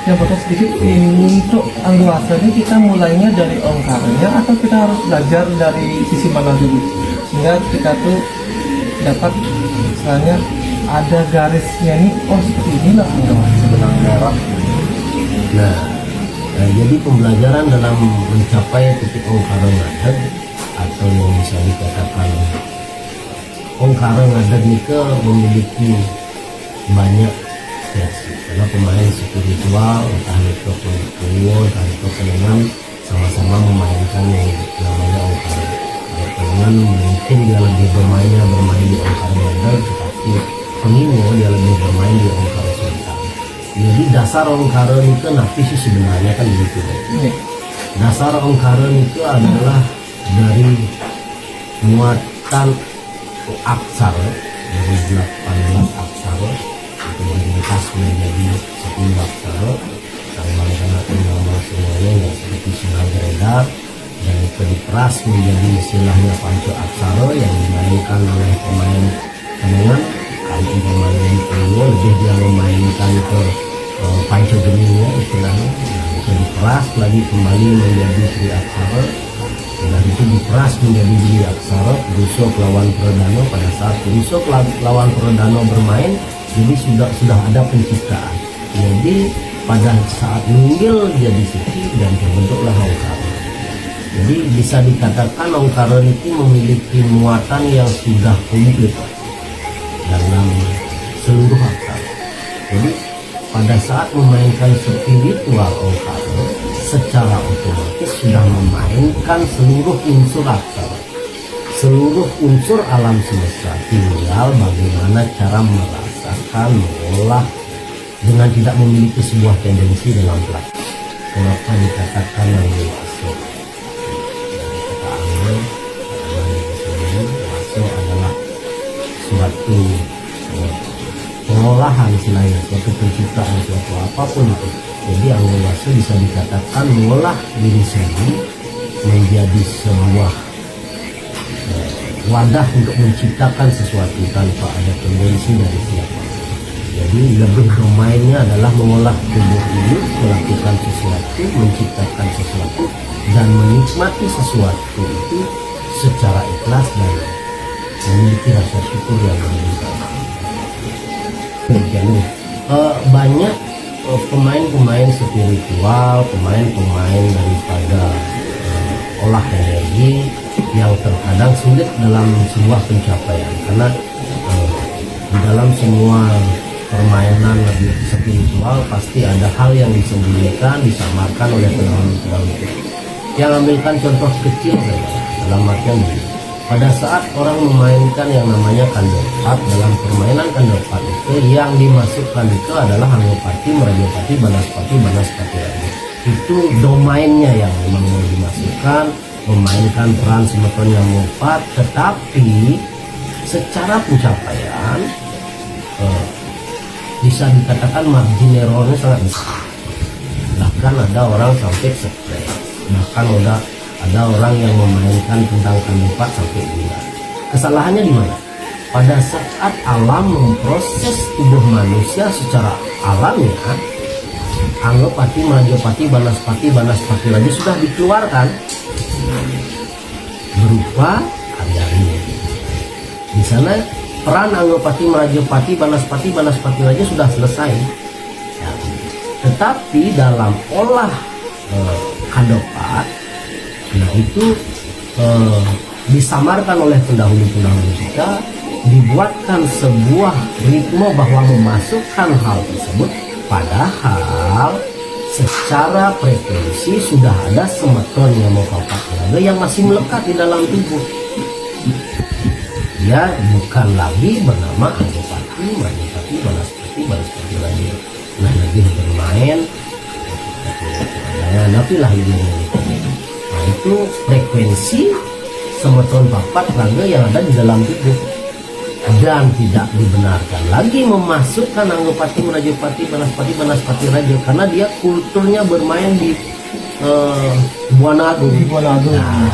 yang potong sedikit, untuk Anggoasa ini kita mulainya dari ongkarnya atau kita harus belajar dari sisi mana dulu sehingga kita tuh dapat misalnya ada garisnya ini, oh seperti inilah Anggoasa benang merah. Jadi pembelajaran dalam mencapai titik ongkara ngadat atau yang bisa dikatakan ongkara ngadat ini memiliki banyak versi, karena pemain spiritual entah itu penguwo, entah itu penengan sama-sama memainkan yang namanya ongkara. Penengan mungkin dia lebih bermain di ongkara ngadat, tetapi penguwo dia lebih bermain di ongkara sultan. Jadi dasar ongkara itu napi sih sebenarnya kan begitu. Dasar ongkara itu adalah dari muatan aksara, dari 18 aksara itu diringkas menjadi 10 aksara yang menggunakan nama semuanya yang seperti silang beredar, dan itu diperas menjadi istilahnya panca aksara yang dimainkan oleh pemain penengan. Kalau pemain penengan lebih dia memainkan ke panca geningnya istilahnya, itu diperas lagi kembali menjadi Sri Aksara, dan itu diperas menjadi Dwi Aksara. Rusok lawan Perdana, pada saat Rusok lawan Perdana bermain, jadi sudah ada penciptaan. Jadi pada saat Nunggil jadi Siti dan terbentuklah ongkara. Jadi bisa dikatakan ongkara itu memiliki muatan yang sudah komplit dalam seluruh aksara. Jadi pada saat memainkan spiritual ongkara, secara otomatis sudah memainkan seluruh unsur aksara, seluruh unsur alam semesta. Tinggal bagaimana cara merasakan, mengolah dengan tidak memiliki sebuah tendensi dalam praktik. Kenapa dikatakan yang masuk? Kata Angel, masuk adalah suatu pengolahan istilahnya, suatu penciptaan, suatu apapun itu. Jadi Anggoasa bisa dikatakan mengolah diri sendiri menjadi sebuah wadah untuk menciptakan sesuatu tanpa ada tendensi dari siapa. Jadi lebih domainnya adalah mengolah tubuh ini, melakukan sesuatu, menciptakan sesuatu, dan menikmati sesuatu itu secara ikhlas dan memiliki rasa syukur yang meningkat. Jadi banyak pemain-pemain spiritual, pemain-pemain daripada olah energi yang terkadang sulit dalam sebuah pencapaian, karena di dalam semua permainan spiritual pasti ada hal yang disembunyikan, disamarkan oleh pendahulu-pendahulu. Yang ambilkan contoh kecil saja, dalam artian begini. Pada saat orang memainkan yang namanya kandopat, dalam permainan kandopat itu yang dimasukkan itu adalah Anggopati, Merajapati, Banaspati, Banaspati Raja. Itu domainnya yang memang mau dimasukkan, memainkan peran semeton yang empat, tetapi secara pencapaian bisa dikatakan margin errornya sangat besar. Bahkan ada orang sampai stres, bahkan ada orang yang memainkan tentang kandopat sampai gila. Kesalahannya di mana? Pada saat alam memproses tubuh manusia secara alamiah, Anggopati, Merajapati, Banaspati, Banaspati Raja sudah dikeluarkan berupa Ardari. Di sana peran Anggopati, Merajapati, Banaspati, Banaspati Raja sudah selesai. Ya. Tetapi dalam olah kandopat, nah itu disamarkan oleh pendahulu-pendahulu kita, dibuatkan sebuah ritme bahwa memasukkan hal tersebut, padahal secara frekuensi sudah ada semeton yang mau yang masih melekat di dalam tubuh. Dia bukan lagi bernama Anggopati, Merajapati, Banaspati, Banaspati Raja. Nah, lebih bermain, tapi lah ini. Nah, itu frekuensi semeton papat raga yang ada di dalam tubuh, dan tidak dibenarkan lagi memasukkan Anggopati, Merajapati, Banaspati, Banaspati Raja, karena dia kulturnya bermain di Buana Agung. Nah,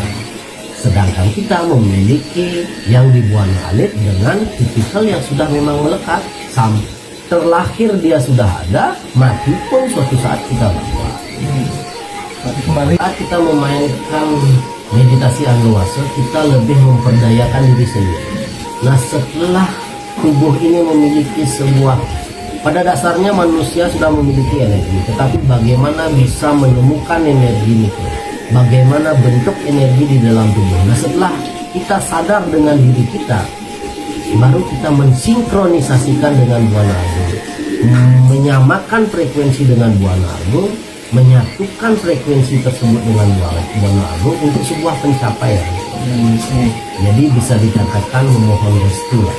sedangkan kita memiliki yang di Buana Alit dengan tipikal yang sudah memang melekat terlahir dia sudah ada, mati pun suatu saat kita bawa. Tapi kembali Saat kita memainkan meditasi anluwasa, kita lebih memperdayakan diri sendiri. Nah, setelah tubuh ini memiliki sebuah, pada dasarnya manusia sudah memiliki energi, tetapi bagaimana bisa menemukan energi itu? Bagaimana bentuk energi di dalam tubuh? Nah, setelah kita sadar dengan diri kita, baru kita mensinkronisasikan dengan Buana Agung, menyamakan frekuensi dengan Buana Agung, menyatukan frekuensi tersebut dengan Buana Agung untuk sebuah pencapaian. Jadi bisa dikatakan memohon restu lah.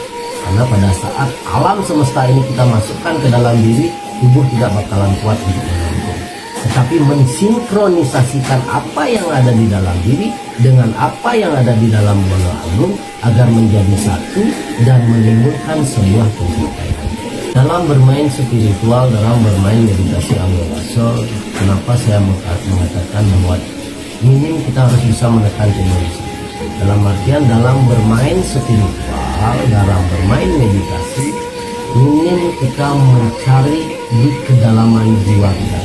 Karena pada saat alam semesta ini kita masukkan ke dalam diri, tubuh tidak bakalan kuat untuk menampung. Tetapi mensinkronisasikan apa yang ada di dalam diri dengan apa yang ada di dalam Buana Agung agar menjadi satu dan menimbulkan sebuah pencapaian. Dalam bermain spiritual, dalam bermain meditasi anluwasa, kenapa saya mengatakan bahwa minim kita harus bisa menekan tendensi. Dalam artian dalam bermain spiritual, dalam bermain meditasi, minim kita mencari di kedalaman jiwa kita.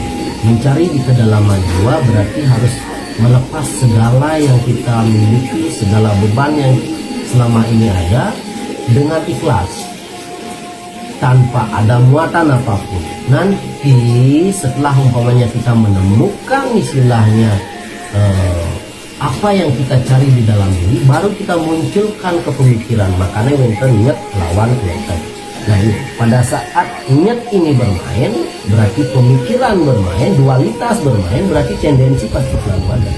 Mencari di kedalaman jiwa berarti harus melepas segala yang kita miliki, segala beban yang selama ini ada dengan ikhlas, tanpa ada muatan apapun. Nanti setelah umpamanya kita menemukan istilahnya apa yang kita cari di dalam diri, baru kita munculkan ke pemikiran. Makanya wenten ingat lawan kelihatan. Nah, pada saat ingat ini bermain, berarti pemikiran bermain, dualitas bermain, berarti tendensi pasti selalu ada.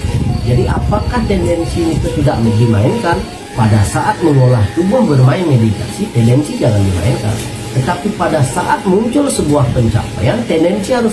Jadi apakah tendensi itu tidak dimainkan? Pada saat mengolah tubuh bermain meditasi, tendensi jangan dimainkan. Tetapi pada saat muncul sebuah pencapaian, tendensi harus